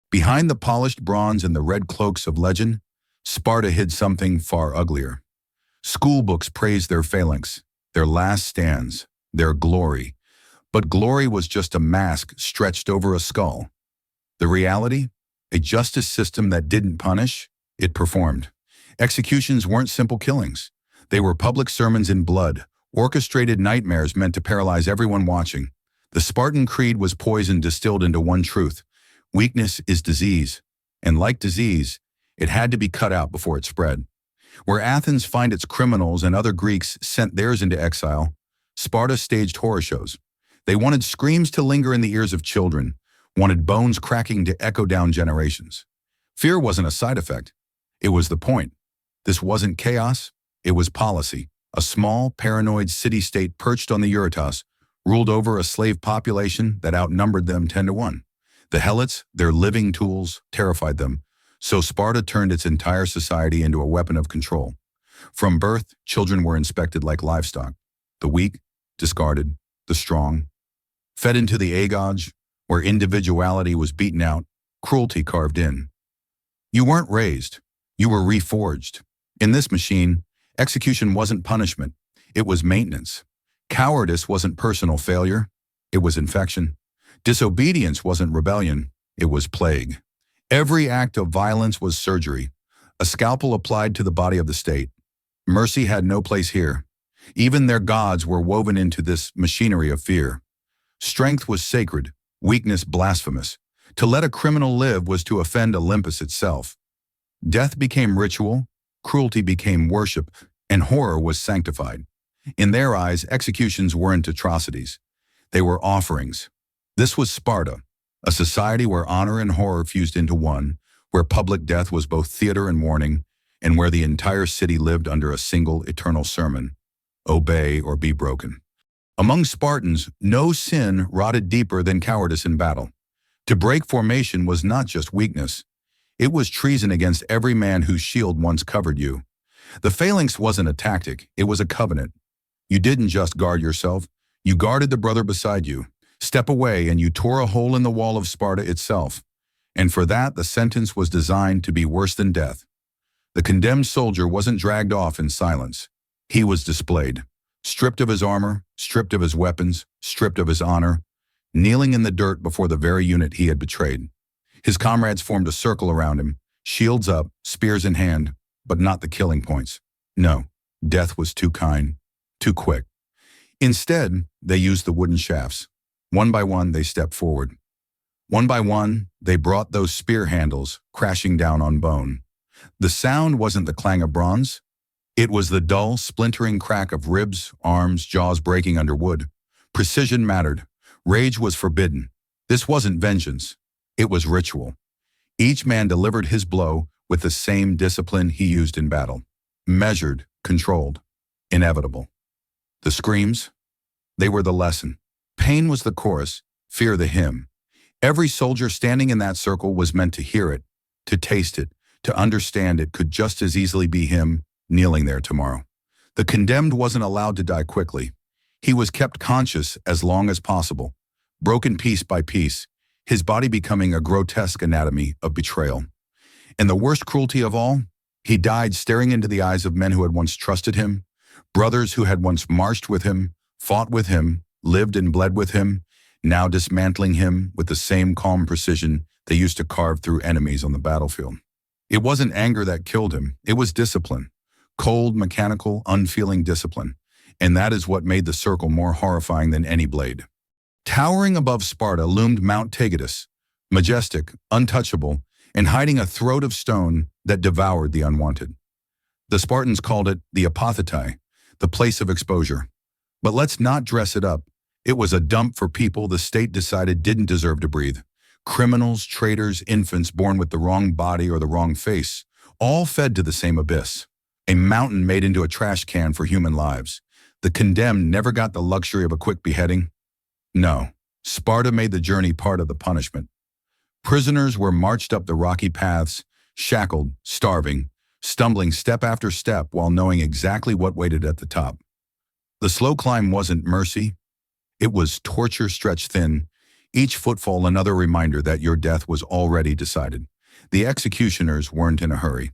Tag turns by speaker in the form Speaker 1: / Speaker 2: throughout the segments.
Speaker 1: Behind the polished bronze and the red cloaks of legend, Sparta hid something far uglier. School books praised their phalanx, their last stands, their glory. But glory was just a mask stretched over a skull. The reality? A justice system that didn't punish, it performed. Executions weren't simple killings. They were public sermons in blood, orchestrated nightmares meant to paralyze everyone watching. The Spartan creed was poison distilled into one truth: weakness is disease, and like disease, it had to be cut out before it spread. Where Athens fined its criminals and other Greeks sent theirs into exile, Sparta staged horror shows. They wanted screams to linger in the ears of children, wanted bones cracking to echo down generations. Fear wasn't a side effect. It was the point. This wasn't chaos, it was policy. A small, paranoid city-state perched on the Eurotas ruled over a slave population that outnumbered them 10 to 1. The Helots, their living tools, terrified them, so Sparta turned its entire society into a weapon of control. From birth, children were inspected like livestock. The weak, discarded, the strong, fed into the agage, where individuality was beaten out, cruelty carved in. You weren't raised, you were reforged. In this machine, execution wasn't punishment, it was maintenance. Cowardice wasn't personal failure, it was infection. Disobedience wasn't rebellion, it was plague. Every act of violence was surgery, a scalpel applied to the body of the state. Mercy had no place here. Even their gods were woven into this machinery of fear. Strength was sacred, weakness blasphemous. To let a criminal live was to offend Olympus itself. Death became ritual, cruelty became worship, and horror was sanctified. In their eyes, executions weren't atrocities. They were offerings. This was Sparta, a society where honor and horror fused into one, where public death was both theater and warning, and where the entire city lived under a single eternal sermon: obey or be broken. Among Spartans, no sin rotted deeper than cowardice in battle. To break formation was not just weakness. It was treason against every man whose shield once covered you. The phalanx wasn't a tactic, it was a covenant. You didn't just guard yourself, you guarded the brother beside you. Step away and you tore a hole in the wall of Sparta itself. And for that, the sentence was designed to be worse than death. The condemned soldier wasn't dragged off in silence. He was displayed. Stripped of his armor, stripped of his weapons, stripped of his honor, kneeling in the dirt before the very unit he had betrayed. His comrades formed a circle around him, shields up, spears in hand, but not the killing points. No, death was too kind, too quick. Instead, they used the wooden shafts. One by one, they stepped forward. One by one, they brought those spear handles crashing down on bone. The sound wasn't the clang of bronze. It was the dull, splintering crack of ribs, arms, jaws breaking under wood. Precision mattered. Rage was forbidden. This wasn't vengeance. It was ritual. Each man delivered his blow with the same discipline he used in battle. Measured, controlled, inevitable. The screams? They were the lesson. Pain was the chorus, fear the hymn. Every soldier standing in that circle was meant to hear it, to taste it, to understand it could just as easily be him kneeling there tomorrow. The condemned wasn't allowed to die quickly. He was kept conscious as long as possible, broken piece by piece, his body becoming a grotesque anatomy of betrayal. And the worst cruelty of all, he died staring into the eyes of men who had once trusted him, brothers who had once marched with him, fought with him, lived and bled with him, now dismantling him with the same calm precision they used to carve through enemies on the battlefield. It wasn't anger that killed him, it was discipline. Cold, mechanical, unfeeling discipline. And that is what made the circle more horrifying than any blade. Towering above Sparta loomed Mount Taygetus, majestic, untouchable, and hiding a throat of stone that devoured the unwanted. The Spartans called it the Apothetai, the place of exposure. But let's not dress it up. It was a dump for people the state decided didn't deserve to breathe. Criminals, traitors, infants born with the wrong body or the wrong face, all fed to the same abyss. A mountain made into a trash can for human lives. The condemned never got the luxury of a quick beheading. No, Sparta made the journey part of the punishment. Prisoners were marched up the rocky paths, shackled, starving, stumbling step after step while knowing exactly what waited at the top. The slow climb wasn't mercy. It was torture stretched thin. Each footfall another reminder that your death was already decided. The executioners weren't in a hurry.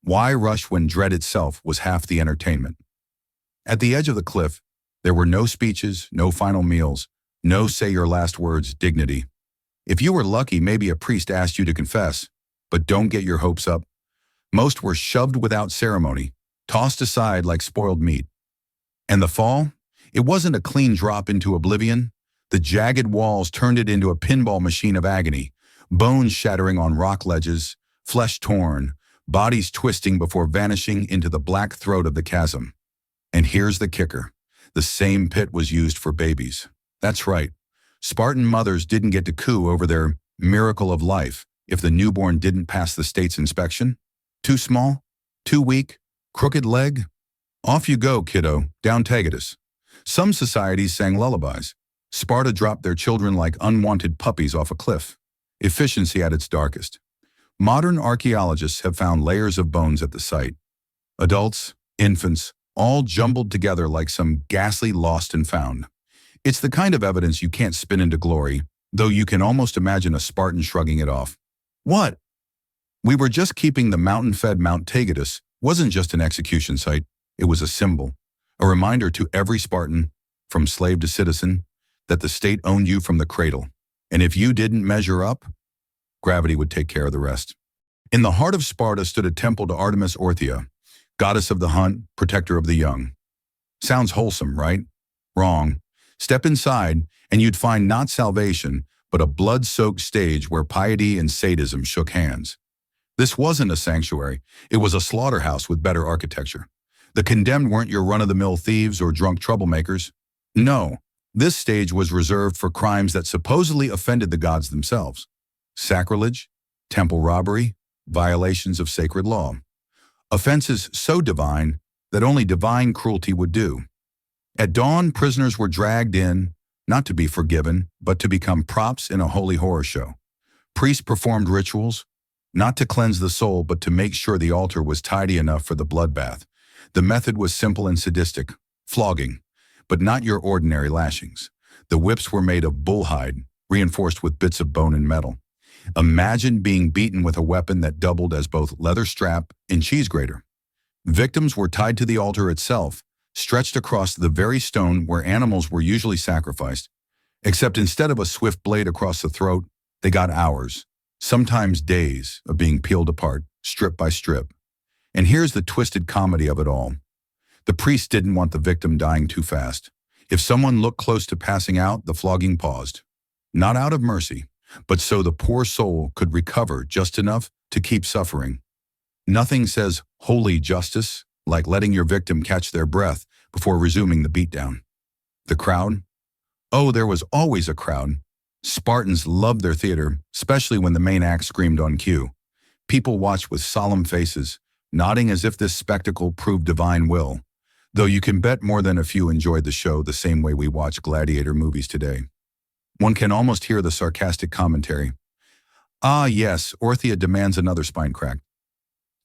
Speaker 1: Why rush when dread itself was half the entertainment? At the edge of the cliff, there were no speeches, no final meals, no say your last words dignity. If you were lucky, maybe a priest asked you to confess, but don't get your hopes up. Most were shoved without ceremony, tossed aside like spoiled meat. And the fall? It wasn't a clean drop into oblivion. The jagged walls turned it into a pinball machine of agony, bones shattering on rock ledges, flesh torn, bodies twisting before vanishing into the black throat of the chasm. And here's the kicker. The same pit was used for babies. That's right. Spartan mothers didn't get to coo over their miracle of life if the newborn didn't pass the state's inspection. Too small? Too weak? Crooked leg? Off you go, kiddo, down Tagetes. Some societies sang lullabies. Sparta dropped their children like unwanted puppies off a cliff. Efficiency at its darkest. Modern archaeologists have found layers of bones at the site. Adults, infants, all jumbled together like some ghastly lost and found. It's the kind of evidence you can't spin into glory, though you can almost imagine a Spartan shrugging it off. What? We were just keeping the mountain-fed Mount Tagetes wasn't just an execution site, it was a symbol, a reminder to every Spartan, from slave to citizen, that the state owned you from the cradle. And if you didn't measure up, gravity would take care of the rest. In the heart of Sparta stood a temple to Artemis Orthia, goddess of the hunt, protector of the young. Sounds wholesome, right? Wrong. Step inside, and you'd find not salvation, but a blood-soaked stage where piety and sadism shook hands. This wasn't a sanctuary. It was a slaughterhouse with better architecture. The condemned weren't your run-of-the-mill thieves or drunk troublemakers. No, this stage was reserved for crimes that supposedly offended the gods themselves. Sacrilege, temple robbery, violations of sacred law. Offenses so divine that only divine cruelty would do. At dawn, prisoners were dragged in, not to be forgiven, but to become props in a holy horror show. Priests performed rituals, not to cleanse the soul, but to make sure the altar was tidy enough for the bloodbath. The method was simple and sadistic, flogging, but not your ordinary lashings. The whips were made of bull hide, reinforced with bits of bone and metal. Imagine being beaten with a weapon that doubled as both leather strap and cheese grater. Victims were tied to the altar itself, stretched across the very stone where animals were usually sacrificed, except instead of a swift blade across the throat, they got hours, sometimes days, of being peeled apart, strip by strip. And here's the twisted comedy of it all. The priest didn't want the victim dying too fast. If someone looked close to passing out, the flogging paused. Not out of mercy, but so the poor soul could recover just enough to keep suffering. Nothing says holy justice like letting your victim catch their breath before resuming the beatdown. The crowd? Oh, there was always a crowd. Spartans loved their theater, especially when the main act screamed on cue. People watched with solemn faces, nodding as if this spectacle proved divine will, though you can bet more than a few enjoyed the show the same way we watch gladiator movies today. One can almost hear the sarcastic commentary. Ah yes, Orthia demands another spine crack.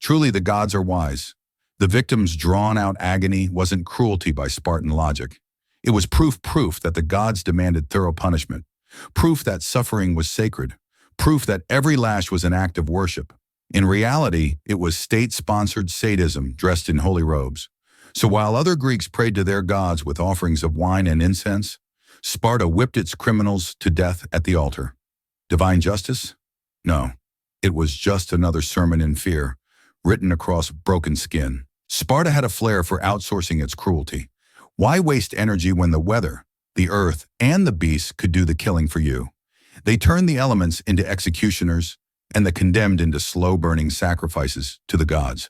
Speaker 1: Truly the gods are wise. The victim's drawn-out agony wasn't cruelty by Spartan logic. It was proof that the gods demanded thorough punishment, proof that suffering was sacred, proof that every lash was an act of worship. In reality, it was state-sponsored sadism dressed in holy robes. So while other Greeks prayed to their gods with offerings of wine and incense, Sparta whipped its criminals to death at the altar. Divine justice? No, it was just another sermon in fear, written across broken skin. Sparta had a flair for outsourcing its cruelty. Why waste energy when the weather, the earth, and the beasts could do the killing for you? They turned the elements into executioners and the condemned into slow-burning sacrifices to the gods.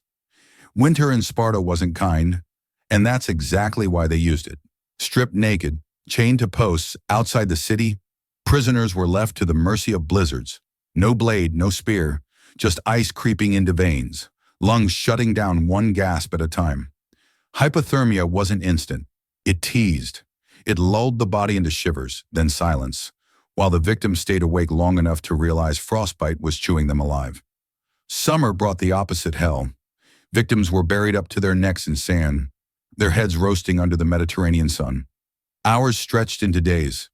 Speaker 1: Winter in Sparta wasn't kind, and that's exactly why they used it. Stripped naked, chained to posts outside the city, prisoners were left to the mercy of blizzards. No blade, no spear, just ice creeping into veins, lungs shutting down one gasp at a time. Hypothermia wasn't instant. It teased. It lulled the body into shivers, then silence, while the victim stayed awake long enough to realize frostbite was chewing them alive. Summer brought the opposite hell. Victims were buried up to their necks in sand, their heads roasting under the Mediterranean sun. Hours stretched into days.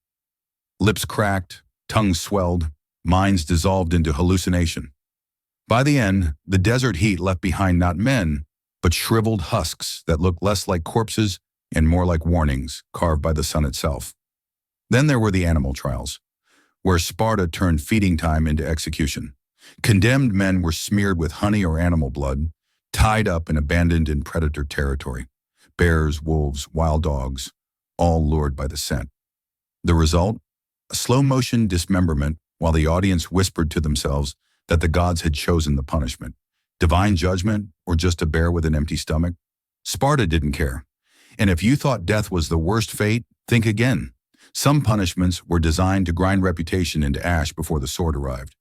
Speaker 1: Lips cracked, Tongues swelled, minds dissolved into hallucination. By the end, the desert heat left behind not men, but shriveled husks that looked less like corpses and more like warnings carved by the sun itself. Then there were the animal trials, where Sparta turned feeding time into execution. Condemned men were smeared with honey or animal blood, tied up and abandoned in predator territory. Bears, wolves, wild dogs, all lured by the scent. The result? A slow-motion dismemberment while the audience whispered to themselves that the gods had chosen the punishment. Divine judgment or just a bear with an empty stomach? Sparta didn't care. And if you thought death was the worst fate, think again. Some punishments were designed to grind reputation into ash before the sword arrived.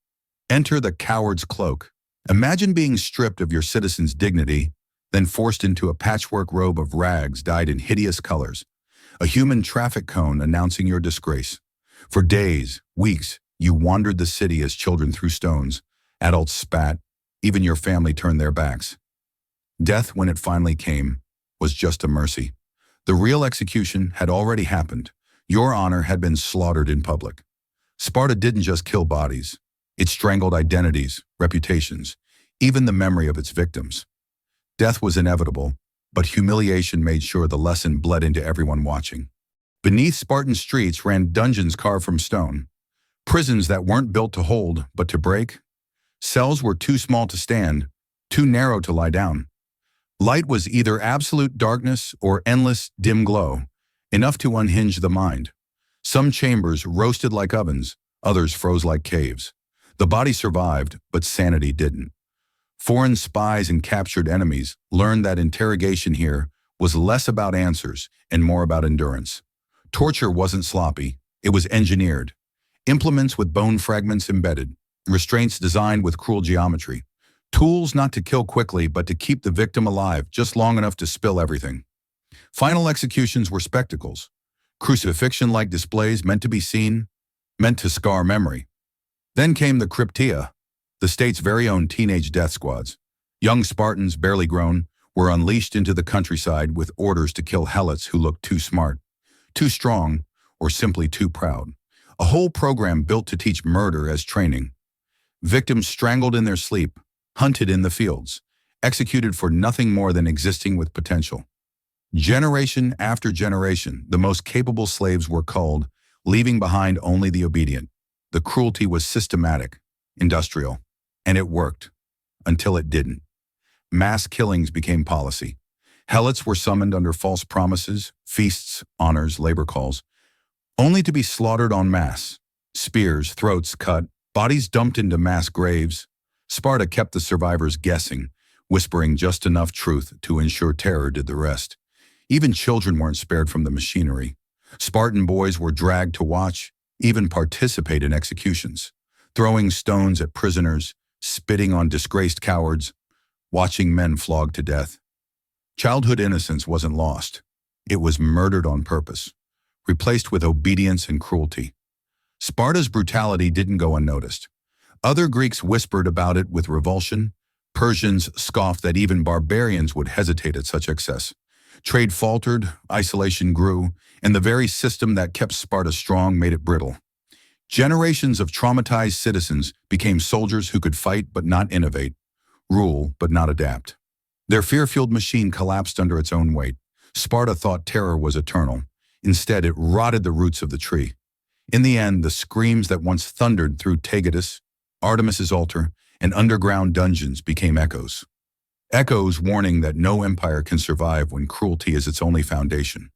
Speaker 1: Enter the coward's cloak. Imagine being stripped of your citizen's dignity, then forced into a patchwork robe of rags dyed in hideous colors, a human traffic cone announcing your disgrace. For days, weeks, you wandered the city as children threw stones, adults spat, even your family turned their backs. Death, when it finally came, was just a mercy. The real execution had already happened. Your honor had been slaughtered in public. Sparta didn't just kill bodies. It strangled identities, reputations, even the memory of its victims. Death was inevitable, but humiliation made sure the lesson bled into everyone watching. Beneath Spartan streets ran dungeons carved from stone, prisons that weren't built to hold, but to break. Cells were too small to stand, too narrow to lie down. Light was either absolute darkness or endless, dim glow, enough to unhinge the mind. Some chambers roasted like ovens, others froze like caves. The body survived, but sanity didn't. Foreign spies and captured enemies learned that interrogation here was less about answers and more about endurance. Torture wasn't sloppy, it was engineered. Implements with bone fragments embedded, restraints designed with cruel geometry. Tools not to kill quickly, but to keep the victim alive just long enough to spill everything. Final executions were spectacles. Crucifixion-like displays meant to be seen, meant to scar memory. Then came the Cryptia, the state's very own teenage death squads. Young Spartans, barely grown, were unleashed into the countryside with orders to kill helots who looked too smart, too strong, or simply too proud. A whole program built to teach murder as training. Victims strangled in their sleep, hunted in the fields, executed for nothing more than existing with potential. Generation after generation, the most capable slaves were culled, leaving behind only the obedient. The cruelty was systematic, industrial, and it worked, until it didn't. Mass killings became policy. Helots were summoned under false promises, feasts, honors, labor calls, only to be slaughtered en masse. Spears, throats cut, bodies dumped into mass graves. Sparta kept the survivors guessing, whispering just enough truth to ensure terror did the rest. Even children weren't spared from the machinery. Spartan boys were dragged to watch, even participate in executions, throwing stones at prisoners, spitting on disgraced cowards, watching men flogged to death. Childhood innocence wasn't lost. It was murdered on purpose, replaced with obedience and cruelty. Sparta's brutality didn't go unnoticed. Other Greeks whispered about it with revulsion. Persians scoffed that even barbarians would hesitate at such excess. Trade faltered, isolation grew, and the very system that kept Sparta strong made it brittle. Generations of traumatized citizens became soldiers who could fight but not innovate, rule but not adapt. Their fear-fueled machine collapsed under its own weight. Sparta thought terror was eternal. Instead, it rotted the roots of the tree. In the end, the screams that once thundered through Tegetus, Artemis's altar, and underground dungeons became echoes. Echoes warning that no empire can survive when cruelty is its only foundation.